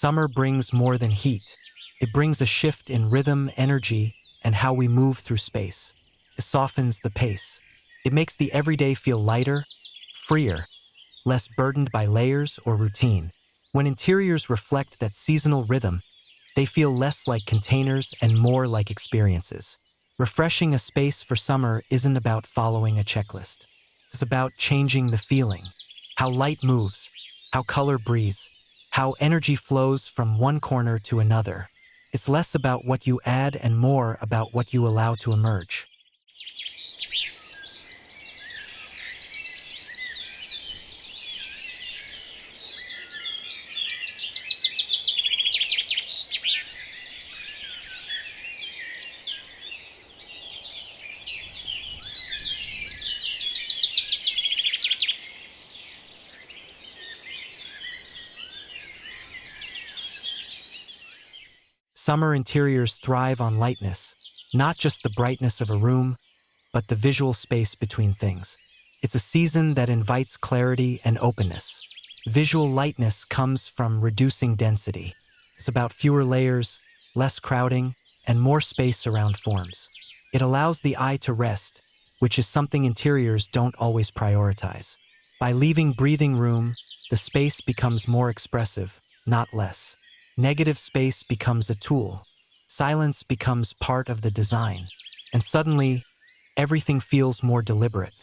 Summer brings more than heat. It brings a shift in rhythm, energy, and how we move through space. It softens the pace. It makes the everyday feel lighter, freer, less burdened by layers or routine. When interiors reflect that seasonal rhythm, they feel less like containers and more like experiences. Refreshing a space for summer isn't about following a checklist. It's about changing the feeling, how light moves, how color breathes, how energy flows from one corner to another. It's less about what you add and more about what you allow to emerge. Summer interiors thrive on lightness, not just the brightness of a room, but the visual space between things. It's a season that invites clarity and openness. Visual lightness comes from reducing density. It's about fewer layers, less crowding, and more space around forms. It allows the eye to rest, which is something interiors don't always prioritize. By leaving breathing room, the space becomes more expressive, not less. Negative space becomes a tool. Silence becomes part of the design. And suddenly, everything feels more deliberate.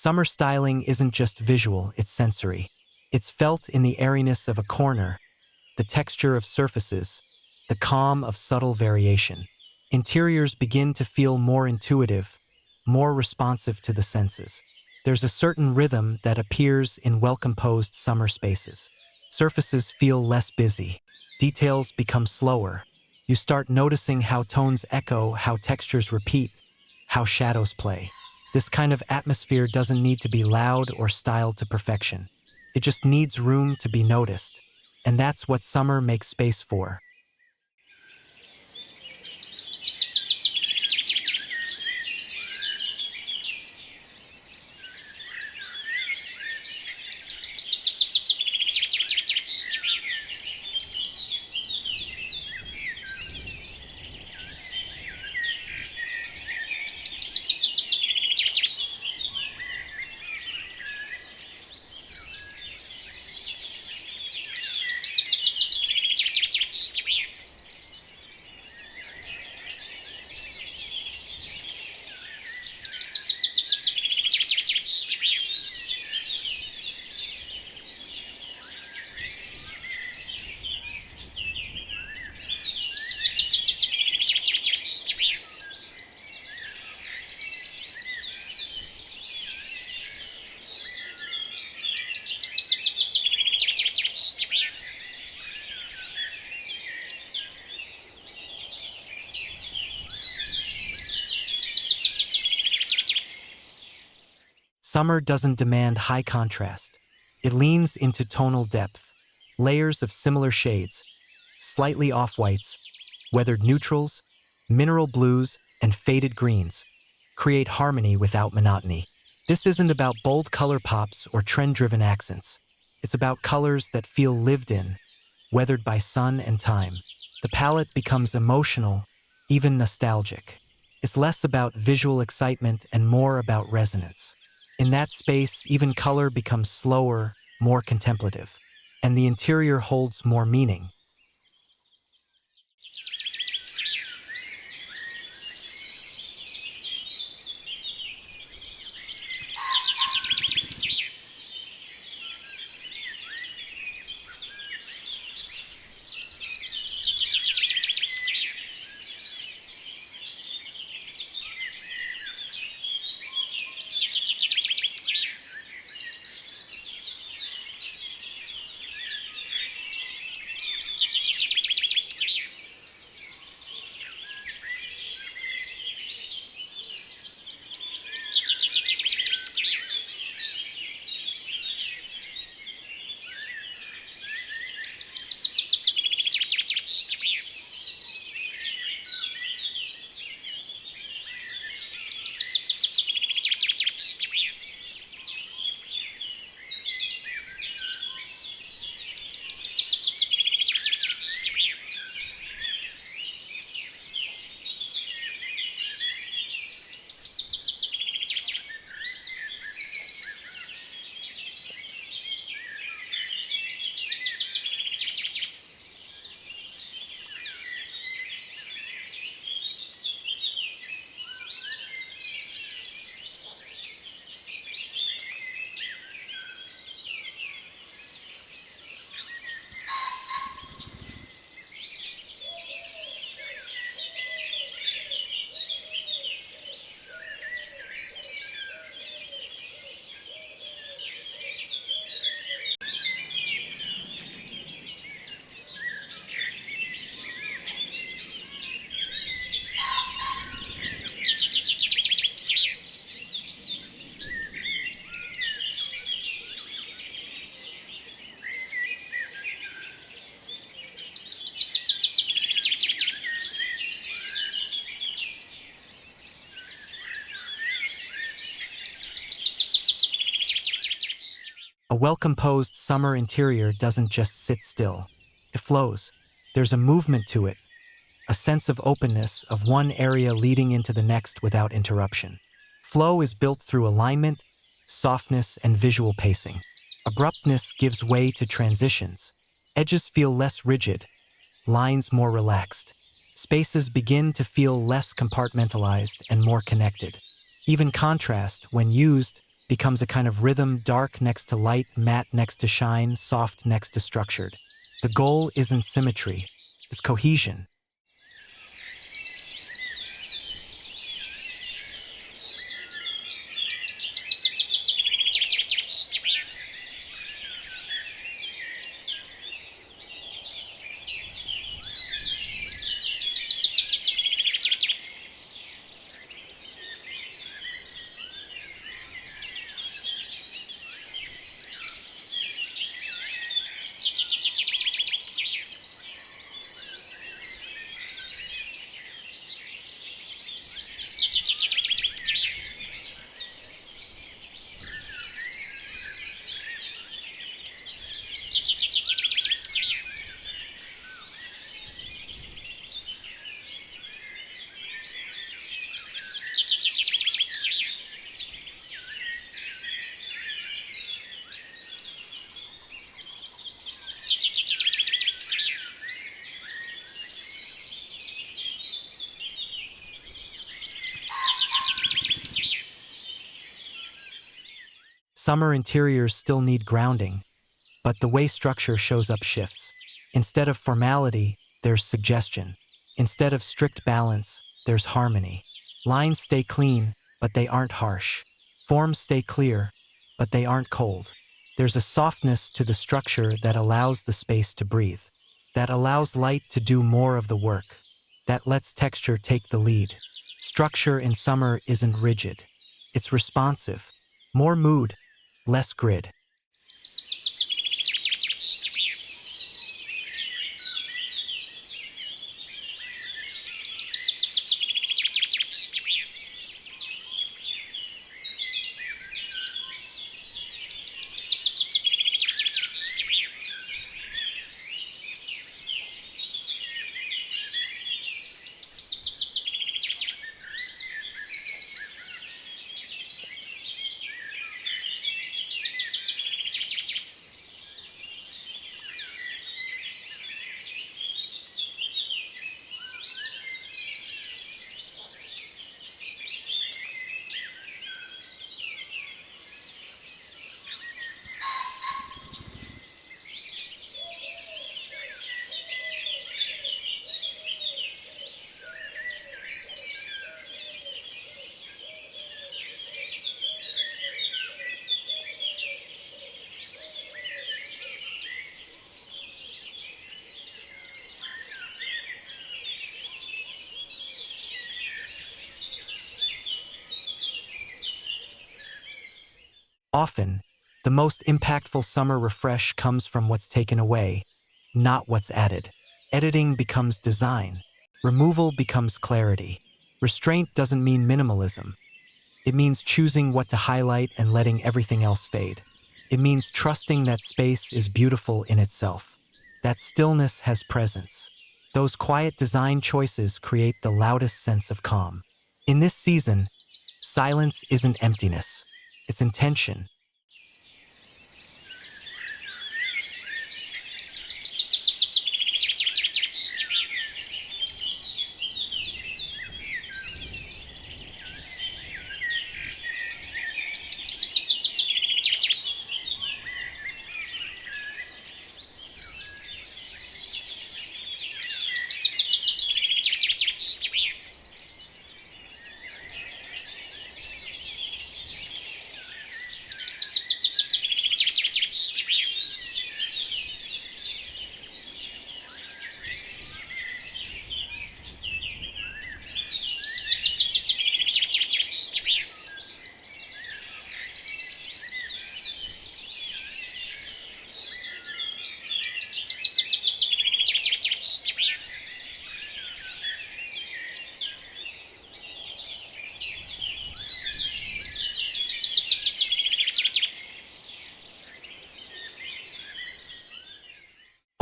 Summer styling isn't just visual, it's sensory. It's felt in the airiness of a corner, the texture of surfaces, the calm of subtle variation. Interiors begin to feel more intuitive, more responsive to the senses. There's a certain rhythm that appears in well-composed summer spaces. Surfaces feel less busy. Details become slower. You start noticing how tones echo, how textures repeat, how shadows play. This kind of atmosphere doesn't need to be loud or styled to perfection. It just needs room to be noticed. And that's what summer makes space for. Summer doesn't demand high contrast. It leans into tonal depth, layers of similar shades, slightly off-whites, weathered neutrals, mineral blues, and faded greens create harmony without monotony. This isn't about bold color pops or trend-driven accents. It's about colors that feel lived in, weathered by sun and time. The palette becomes emotional, even nostalgic. It's less about visual excitement and more about resonance. In that space, even color becomes slower, more contemplative, and the interior holds more meaning. A well-composed summer interior doesn't just sit still. It flows. There's a movement to it, a sense of openness of one area leading into the next without interruption. Flow is built through alignment, softness, and visual pacing. Abruptness gives way to transitions. Edges feel less rigid, lines more relaxed. Spaces begin to feel less compartmentalized and more connected. Even contrast, when used, becomes a kind of rhythm: dark next to light, matte next to shine, soft next to structured. The goal isn't symmetry, it's cohesion. Summer interiors still need grounding, but the way structure shows up shifts. Instead of formality, there's suggestion. Instead of strict balance, there's harmony. Lines stay clean, but they aren't harsh. Forms stay clear, but they aren't cold. There's a softness to the structure that allows the space to breathe, that allows light to do more of the work, that lets texture take the lead. Structure in summer isn't rigid. It's responsive. More mood, less grid. Often, the most impactful summer refresh comes from what's taken away, not what's added. Editing becomes design. Removal becomes clarity. Restraint doesn't mean minimalism. It means choosing what to highlight and letting everything else fade. It means trusting that space is beautiful in itself. That stillness has presence. Those quiet design choices create the loudest sense of calm. In this season, silence isn't emptiness. It's intention.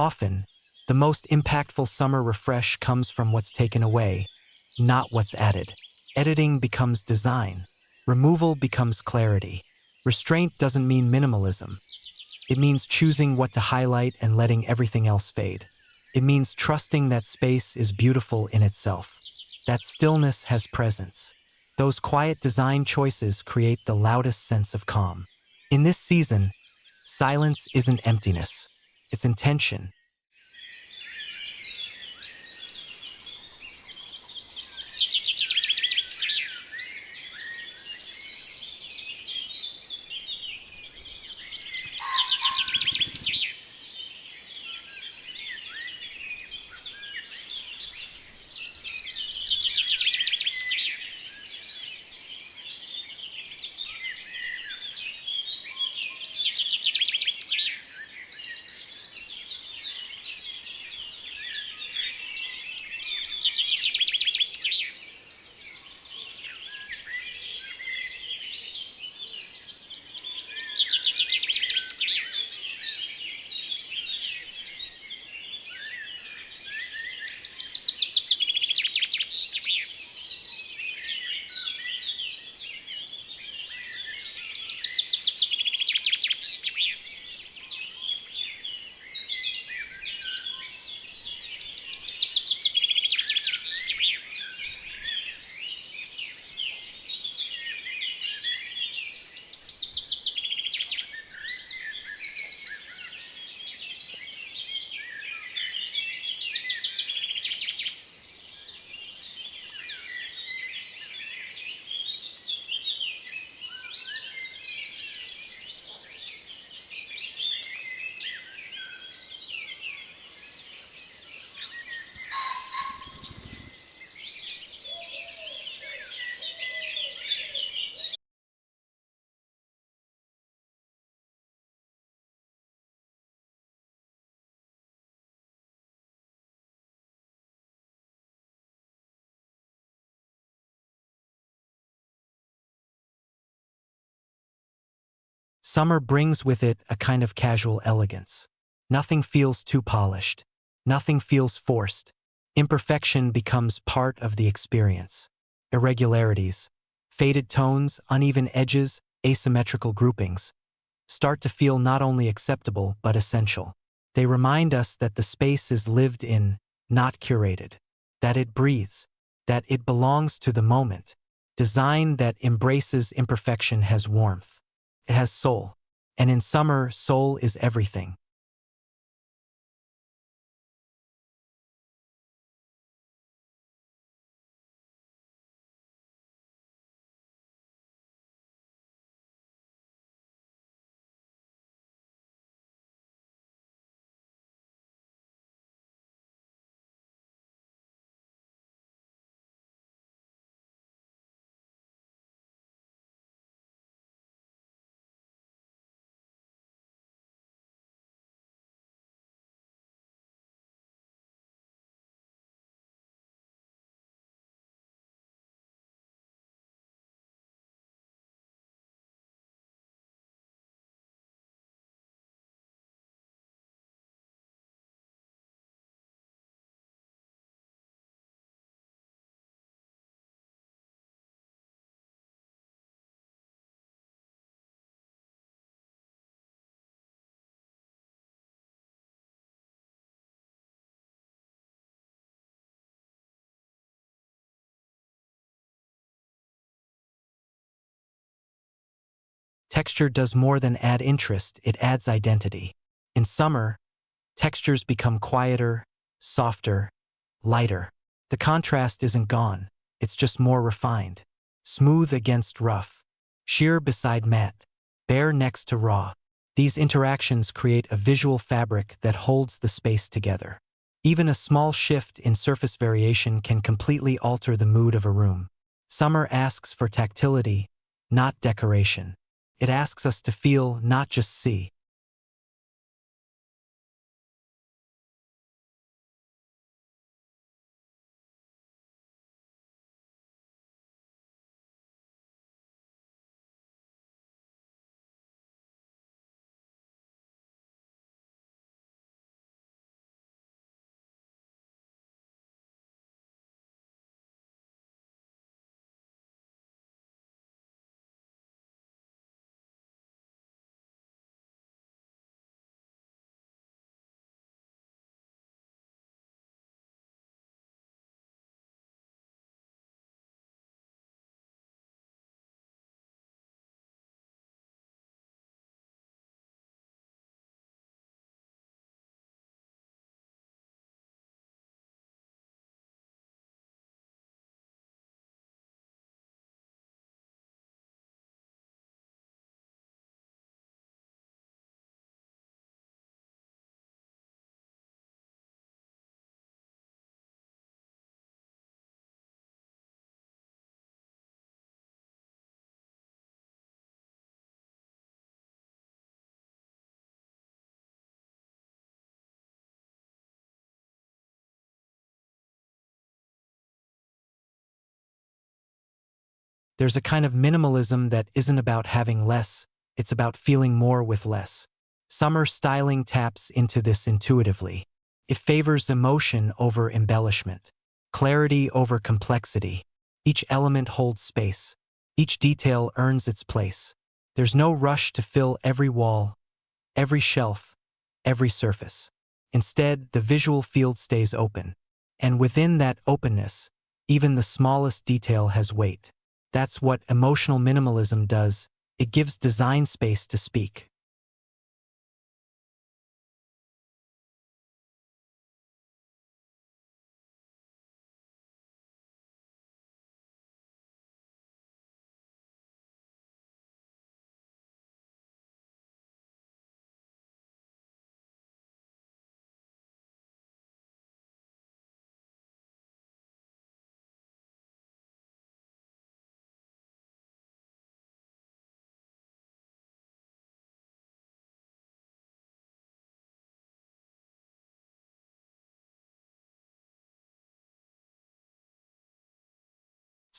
Often, the most impactful summer refresh comes from what's taken away, not what's added. Editing becomes design. Removal becomes clarity. Restraint doesn't mean minimalism. It means choosing what to highlight and letting everything else fade. It means trusting that space is beautiful in itself. That stillness has presence. Those quiet design choices create the loudest sense of calm. In this season, silence isn't emptiness. It's intention. Summer brings with it a kind of casual elegance. Nothing feels too polished. Nothing feels forced. Imperfection becomes part of the experience. Irregularities, faded tones, uneven edges, asymmetrical groupings start to feel not only acceptable but essential. They remind us that the space is lived in, not curated, that it breathes, that it belongs to the moment. Design that embraces imperfection has warmth. It has soul. And in summer, soul is everything. Texture does more than add interest, it adds identity. In summer, textures become quieter, softer, lighter. The contrast isn't gone, it's just more refined. Smooth against rough, sheer beside matte, bare next to raw. These interactions create a visual fabric that holds the space together. Even a small shift in surface variation can completely alter the mood of a room. Summer asks for tactility, not decoration. It asks us to feel, not just see. There's a kind of minimalism that isn't about having less, it's about feeling more with less. Summer styling taps into this intuitively. It favors emotion over embellishment, clarity over complexity. Each element holds space. Each detail earns its place. There's no rush to fill every wall, every shelf, every surface. Instead, the visual field stays open. And within that openness, even the smallest detail has weight. That's what emotional minimalism does. It gives design space to speak.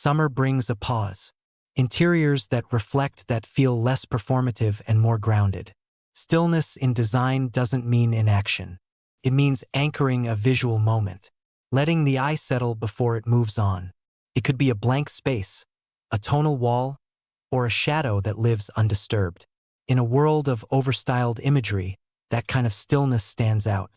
Summer brings a pause. Interiors that reflect that feel less performative and more grounded. Stillness in design doesn't mean inaction. It means anchoring a visual moment, letting the eye settle before it moves on. It could be a blank space, a tonal wall, or a shadow that lives undisturbed. In a world of overstyled imagery, that kind of stillness stands out.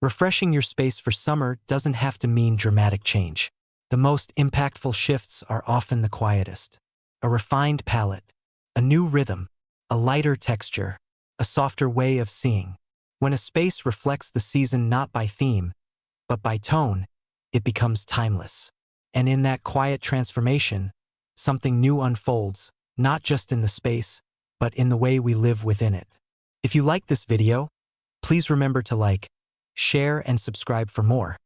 Refreshing your space for summer doesn't have to mean dramatic change. The most impactful shifts are often the quietest. A refined palette, a new rhythm, a lighter texture, a softer way of seeing. When a space reflects the season not by theme, but by tone, it becomes timeless. And in that quiet transformation, something new unfolds, not just in the space, but in the way we live within it. If you like this video, please remember to like, share, and subscribe for more.